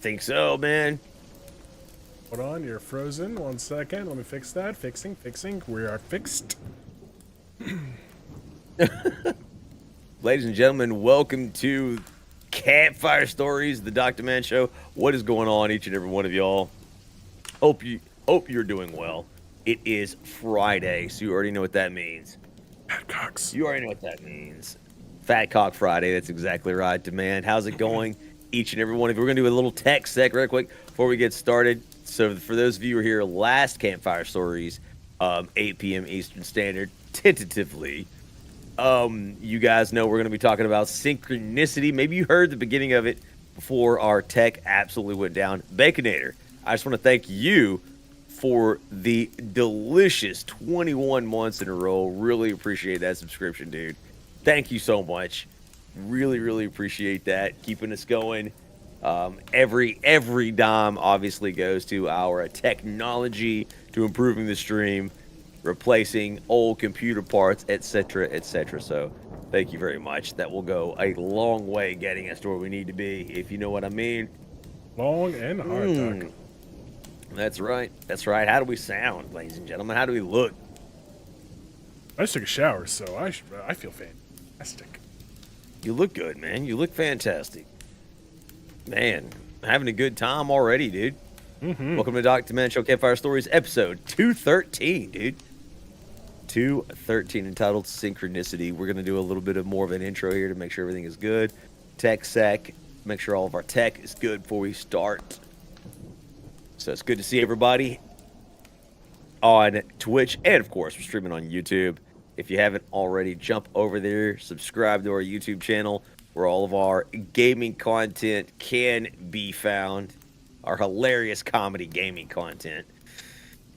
Think so, man. Hold on, you're frozen. 1 second. Let me fix that. Fixing. We are fixed. Ladies and gentlemen, welcome to Campfire Stories, the Dr. Man Show. What is going on, each and every one of y'all? Hope you're doing well. It is Friday, so you already know what that means. Fat cocks. You already know what that means. Fat Cock Friday, that's exactly right, Demand. How's it going? Each and every one of you. We're going to do a little tech sec real quick before we get started. So for those of you who are here, last Campfire Stories, 8 p.m. Eastern Standard, tentatively. You guys know we're going to be talking about synchronicity. Maybe you heard the beginning of it before our tech absolutely went down. Baconator, I just want to thank you for the delicious 21 months in a row. Really appreciate that subscription, dude. Thank you so much. Really appreciate that. Keeping us going. Every dime obviously goes to our technology, to improving the stream, replacing old computer parts, etc. So thank you very much. That will go a long way getting us to where we need to be, if you know what I mean. Long and hard, Doc. That's right. How do we sound, ladies and gentlemen? How do we look? I just took a shower, so I feel fantastic. You look good, man. You look fantastic. Man, having a good time already, dude. Welcome to Dr. Man Show Campfire Stories, episode 213, dude. 213, entitled Synchronicity. We're going to do a little bit of more of an intro here to make sure everything is good. Tech sec. Make sure all of our tech is good before we start. So it's good to see everybody on Twitch. And, of course, we're streaming on YouTube. If you haven't already, jump over there. Subscribe to our YouTube channel where all of our gaming content can be found. Our hilarious comedy gaming content.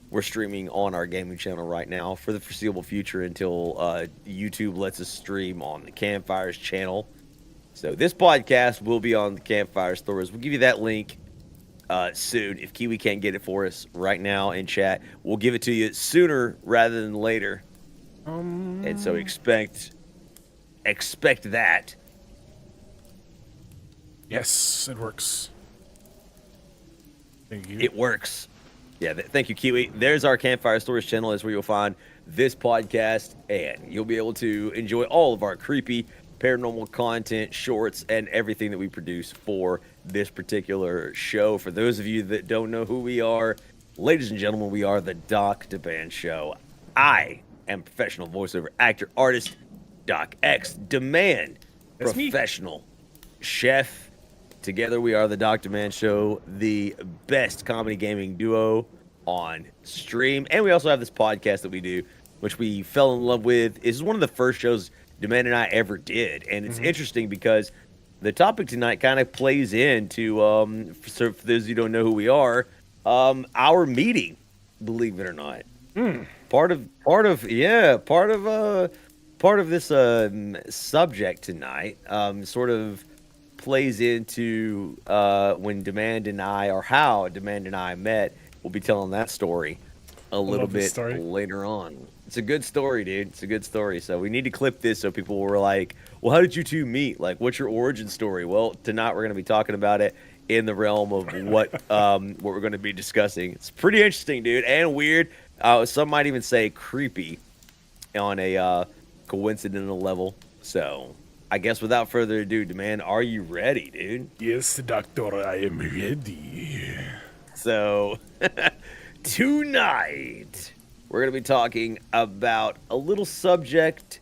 We're streaming on our gaming channel right now for the foreseeable future until YouTube lets us stream on the Campfire's channel. So this podcast will be on the Campfire Stories. We'll give you that link soon. If Kiwi can't get it for us right now in chat, we'll give it to you sooner rather than later. And so expect that. Yes, it works. Thank you. It works. Yeah, thank you, Kiwi. There's our Campfire Stories channel. Is where you'll find this podcast, and you'll be able to enjoy all of our creepy paranormal content, shorts, and everything that we produce for this particular show. For those of you that don't know who we are, ladies and gentlemen, we are the Dr. Man Show. I am professional voiceover actor, artist, Doc X, Demand, That's professional chef. Together, we are the Dr. Man Show, the best comedy gaming duo on stream. And we also have this podcast that we do, which we fell in love with. This is one of the first shows Demand and I ever did. And it's interesting because the topic tonight kind of plays into, for those of you who don't know who we are, our meeting, believe it or not. Part of this subject tonight, sort of plays into when Demand and I, or how Demand and I met. We'll be telling that story a little bit later on. It's a good story, dude. It's a good story. So we need to clip this so people were like, well, how did you two meet? Like, what's your origin story? Well, tonight we're going to be talking about it in the realm of what we're going to be discussing. It's pretty interesting, dude, and weird. Some might even say creepy on a coincidental level. So I guess without further ado, Demand, are you ready, dude? Yes, Doctor, I am ready. So tonight we're going to be talking about a little subject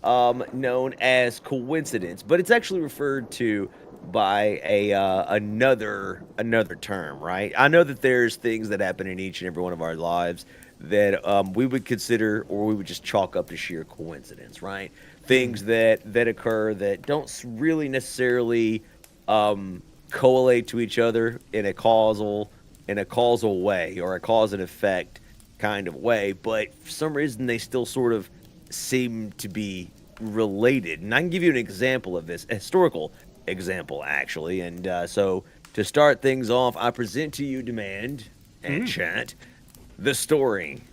known as coincidence, but it's actually referred to by another term, right? I know that there's things that happen in each and every one of our lives that we would consider, or we would just chalk up to sheer coincidence, right? Things that occur that don't really necessarily correlate to each other in a causal way, or a cause and effect kind of way, but for some reason they still sort of seem to be related. And I can give you an example of this, a historical example actually. And so to start things off, I present to you, Demand and chat, the story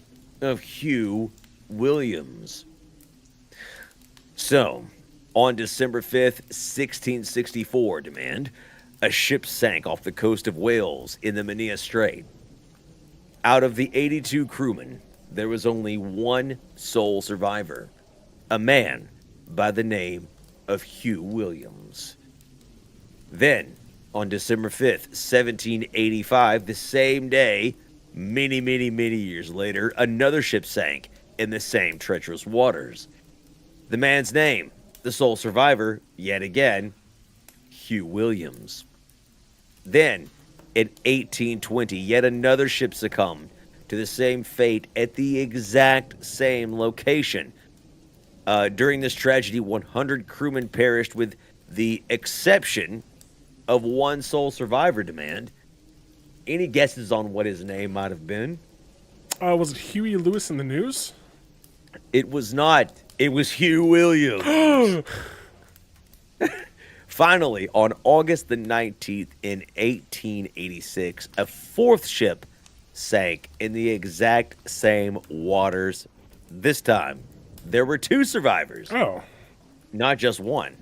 of Hugh Williams. So, on December 5th, 1664, Demand, a ship sank off the coast of Wales in the Manea Strait. Out of the 82 crewmen, there was only one sole survivor, a man by the name of Hugh Williams. Then, on December 5th, 1785, the same day, many years later, another ship sank in the same treacherous waters. The man's name, the sole survivor, yet again, Hugh Williams. Then, in 1820, yet another ship succumbed to the same fate at the exact same location. During this tragedy, 100 crewmen perished, with the exception of one sole survivor. Demand. Any guesses on what his name might have been? Was it Huey Lewis in the news? It was not. It was Hugh Williams. Finally, on August the 19th in 1886, a fourth ship sank in the exact same waters. This time, there were two survivors, Oh. not just one.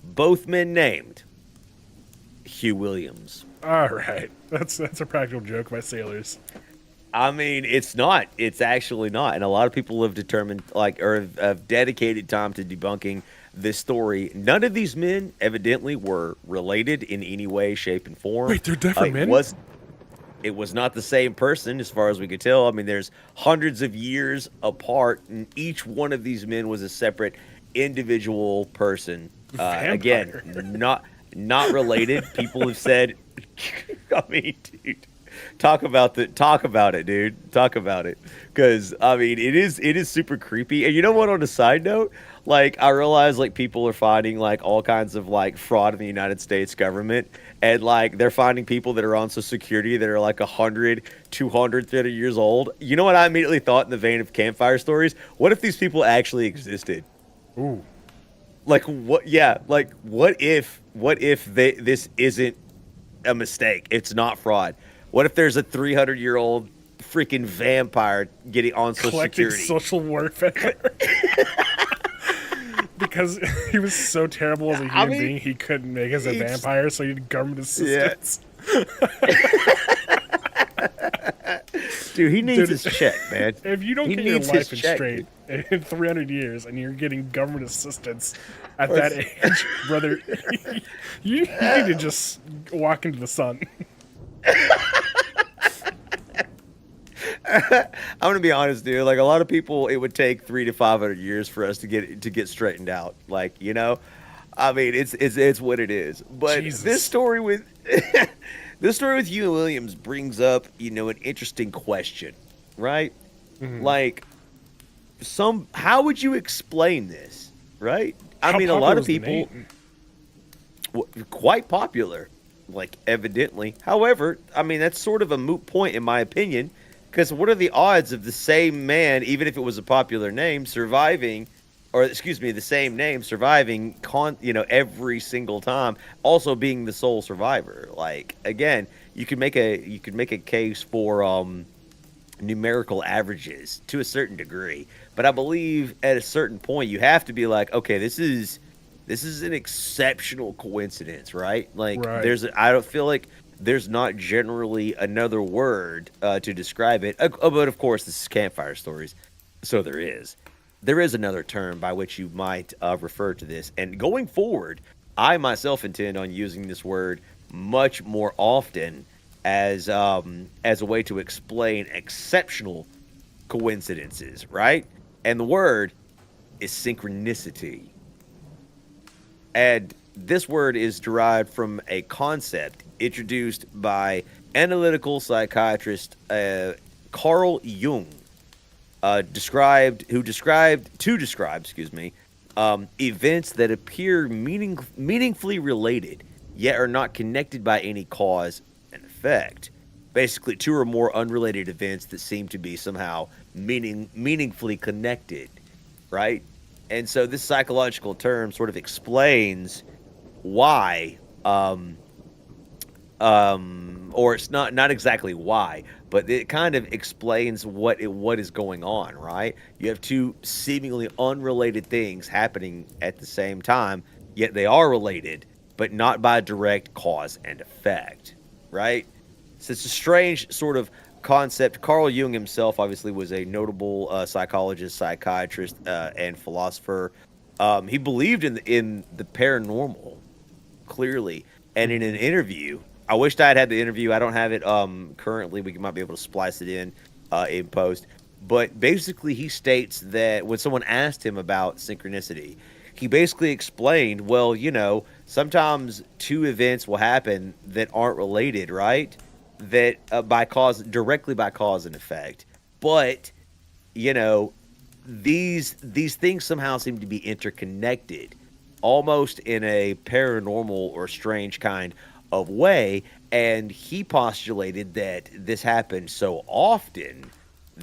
Both men named Hugh Williams. All right. That's a practical joke by sailors. I mean, it's not. It's actually not. And a lot of people have determined, or have dedicated time to debunking this story. None of these men evidently were related in any way, shape, and form. Wait, they're different men? It was not the same person, as far as we could tell. I mean, there's hundreds of years apart, and each one of these men was a separate individual person. Again, not related. People have said, I mean, dude. Talk about it, dude. Talk about it, because I mean, it is super creepy. And you know what? On a side note, like, I realize, like, people are finding, like, all kinds of, like, fraud in the United States government, and, like, they're finding people that are on Social Security that are like 100, 200, 30 years old. You know what I immediately thought, in the vein of Campfire stories? What if these people actually existed? Ooh. Like, what? Yeah, like, what if this isn't a mistake? It's not fraud. What if there's a 300-year-old freaking vampire getting on Social Collecting Security? social warfare. Because he was so terrible as a human being, he couldn't make as a vampire, so he had government assistance. Yeah. Dude, he needs his check, man. If you don't He get your needs life his in check, straight in 300 years and you're getting government assistance at that age, brother, you need to just walk into the sun. I'm gonna be honest, dude. Like, a lot of people, it would take 300 to 500 years for us to get straightened out. Like, you know, I mean, it's what it is. But Jesus. this story with Hugh Williams brings up, you know, an interesting question, right? Mm-hmm. Like, how would you explain this, right? I How mean, a popular lot of was the people, name? quite popular, like, evidently. However, I mean, that's sort of a moot point in my opinion, because what are the odds of the same man, even if it was a popular name, surviving, or excuse me, the same name surviving, every single time, also being the sole survivor? Like, again, you could make a case for numerical averages to a certain degree, but I believe at a certain point you have to be like, okay, this is an exceptional coincidence, right? Like, Right. I don't feel like there's not generally another word to describe it. But of course, this is Campfire Stories, so there is another term by which you might refer to this. And going forward, I myself intend on using this word much more often as a way to explain exceptional coincidences, right? And the word is synchronicity. And this word is derived from a concept introduced by analytical psychiatrist Carl Jung, to describe events that appear meaningfully related, yet are not connected by any cause and effect. Basically, two or more unrelated events that seem to be somehow meaningfully connected, right? And so this psychological term sort of explains why, or it's not exactly why, but it kind of explains what is going on, right? You have two seemingly unrelated things happening at the same time, yet they are related but not by direct cause and effect, right? So it's a strange sort of concept. Carl Jung himself obviously was a notable psychologist, psychiatrist, and philosopher. He believed in the paranormal, clearly. And in an interview, I wished I had the interview. I don't have it currently. We might be able to splice it in post. But basically, he states that when someone asked him about synchronicity, he basically explained, well, sometimes two events will happen that aren't related, right? That directly by cause and effect. But you know, these things somehow seem to be interconnected, almost in a paranormal or strange kind of way. And he postulated that this happened so often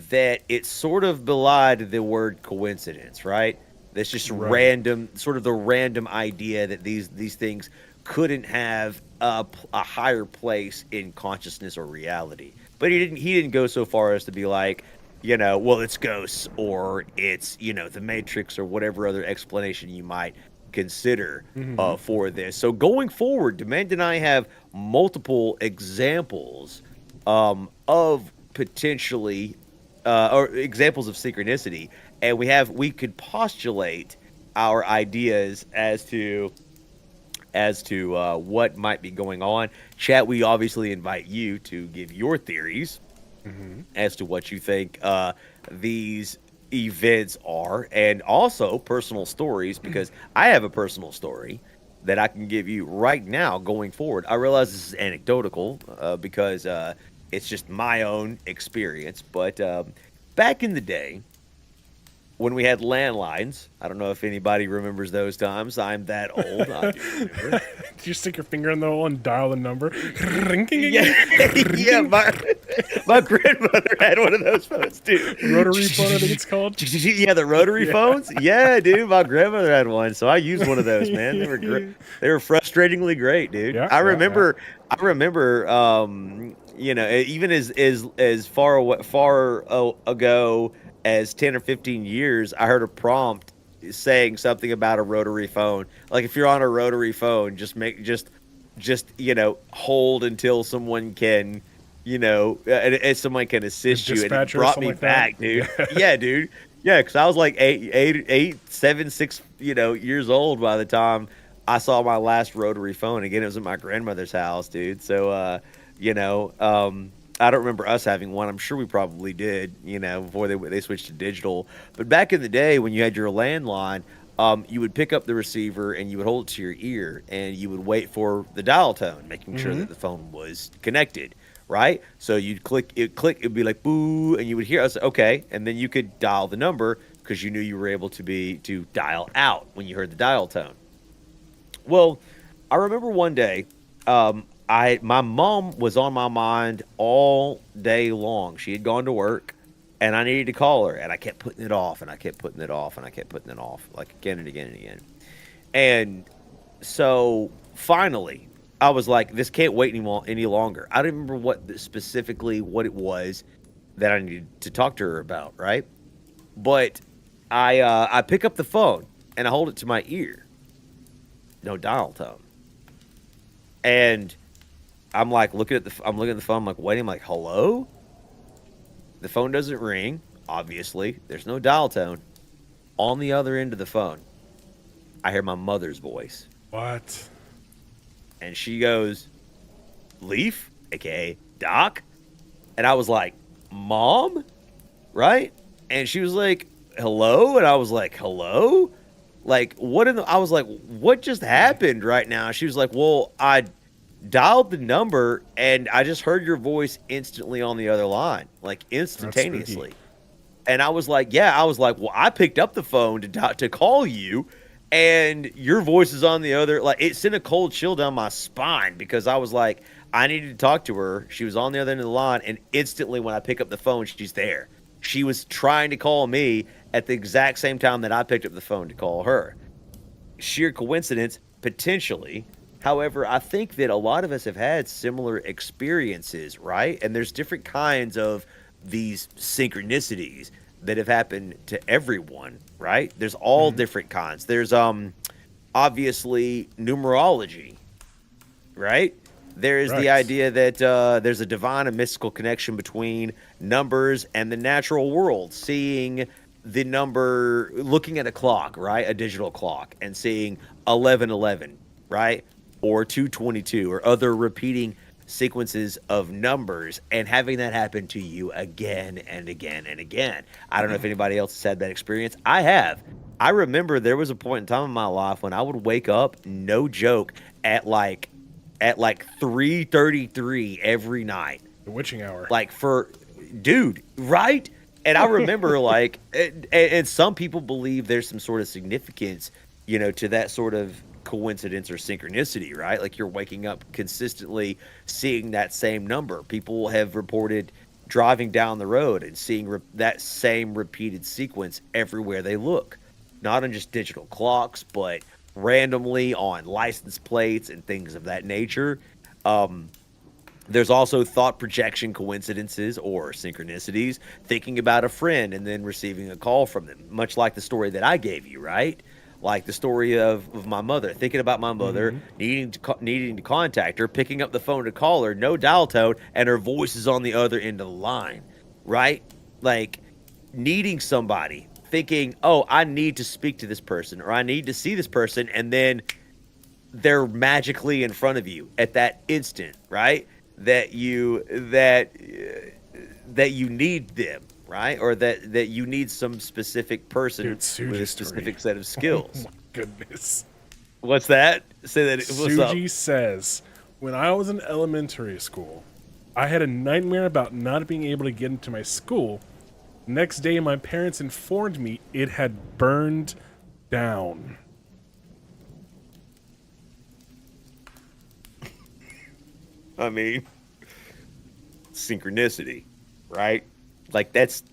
that it sort of belied the word coincidence, right? That's just Right. random, sort of the random idea that these things couldn't have a higher place in consciousness or reality. But he didn't go so far as to be like, well, it's ghosts or it's the Matrix or whatever other explanation you might consider Hmm. for this. So going forward, Demand and I have multiple examples of potentially or examples of synchronicity, and we could postulate our ideas as to what might be going on. Chat, we obviously invite you to give your theories Hmm. as to what you think these events are, and also personal stories, because I have a personal story that I can give you right now going forward. I realize this is anecdotal because it's just my own experience, but back in the day, when we had landlines, I don't know if anybody remembers those times. I'm that old. I do remember. Do you stick your finger in the hole and dial the number? Yeah, yeah. My grandmother had one of those phones too. Rotary phone, I think it's called. Yeah, the rotary phones. Yeah, dude. My grandmother had one, so I used one of those. Man, they were great. They were frustratingly great, dude. Yeah, I yeah, yeah. remember. I remember. Even as far ago as 10 or 15 years, I heard a prompt saying something about a rotary phone. Like if you're on a rotary phone, just hold until someone can and someone can The assist you, and it dispatcher or brought something me like that. back, dude. Yeah. Yeah, dude. Yeah, because I was like 7, 6 years old by the time I saw my last rotary phone. Again, it was at my grandmother's house, dude. So you know I don't remember us having one. I'm sure we probably did, before they switched to digital. But back in the day when you had your landline, you would pick up the receiver and you would hold it to your ear and you would wait for the dial tone, making sure Hmm. that the phone was connected, right? So you'd it'd be like boo, and you would hear us, okay, and then you could dial the number because you knew you were able to dial out when you heard the dial tone. Well, I remember one day, my mom was on my mind all day long. She had gone to work, and I needed to call her, and I kept putting it off, and I kept putting it off, and I kept putting it off, like again and again and again. And so finally, I was like, "This can't wait any longer." I don't remember specifically what it was that I needed to talk to her about, right? But I pick up the phone and I hold it to my ear, no dial tone, and I'm looking at the phone. I'm like, waiting. I'm like, hello. The phone doesn't ring. Obviously, there's no dial tone. On the other end of the phone, I hear my mother's voice, What? and she goes, "Leaf, aka Doc," and I was like, "Mom, right?" And she was like, "Hello," and I was like, "Hello." Like, what in the? I was like, "What just happened right now?" She was like, "Well, I dialed the number and I just heard your voice instantly on the other line, like That's spooky. instantaneously." And I was like, "Yeah." I was like, "Well, I picked up the phone to call you, and your voice is on the other." Like, it sent a cold chill down my spine because I was like, I needed to talk to her. She was on the other end of the line, and instantly when I pick up the phone, she's there. She was trying to call me at the exact same time that I picked up the phone to call her. Sheer coincidence, potentially. However, I think that a lot of us have had similar experiences, right? And there's different kinds of these synchronicities that have happened to everyone, right? There's all Hmm. different kinds. There's obviously numerology. right? There is the Right. idea that there's a divine and mystical connection between numbers and the natural world. Seeing the number, looking at a clock, right? A digital clock, and seeing 1111, right? Or 222, or other repeating sequences of numbers, and having that happen to you again and again and again. I don't know if anybody else has had that experience. I have. I remember there was a point in time in my life when I would wake up, no joke, at like 3:33 every night. The witching hour. Like for dude, right? And I remember like and some people believe there's some sort of significance, to that sort of coincidence or synchronicity, right? Like you're waking up consistently seeing that same number. People have reported driving down the road and seeing that same repeated sequence everywhere they look, not on just digital clocks, but randomly on license plates and things of that nature. There's also thought projection coincidences or synchronicities, thinking about a friend and then receiving a call from them, much like the story that I gave you, right? Like the story of my mother, thinking about my mother, needing to contact her, picking up the phone to call her, no dial tone, and her voice is on the other end of the line, right? Like needing somebody, thinking, oh, I need to speak to this person or I need to see this person, and then they're magically in front of you at that instant, right? That you need them, right? Or that you need some specific person Dude, with Suji a story. specific set of Oh skills. my goodness. What's that? Say that. What's up? Suji says, when I was in elementary school, I had a nightmare about not being able to get into my school. Next day, my parents informed me it had burned down. I mean, synchronicity, right? Like that's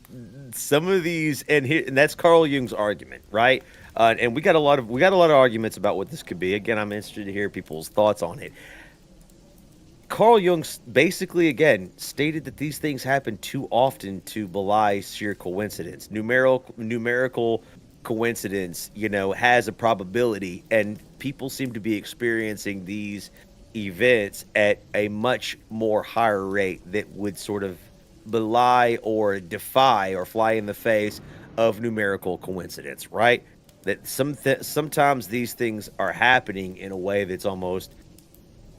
some of these, and that's Carl Jung's argument, right? And we got a lot of arguments about what this could be. Again, I'm interested to hear people's thoughts on it. Carl Jung basically, again, stated that these things happen too often to belie sheer coincidence. Numerical coincidence, has a probability, and people seem to be experiencing these events at a much more higher rate that would sort of belie or defy or fly in the face of numerical coincidence, right? That sometimes these things are happening in a way that's almost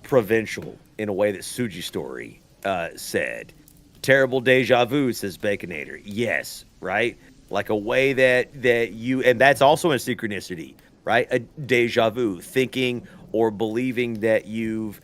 provincial, in a way that Suji Story said. Terrible deja vu, says Baconator. Yes, right? Like a way that you, and that's also a synchronicity, right? A deja vu, thinking or believing that you've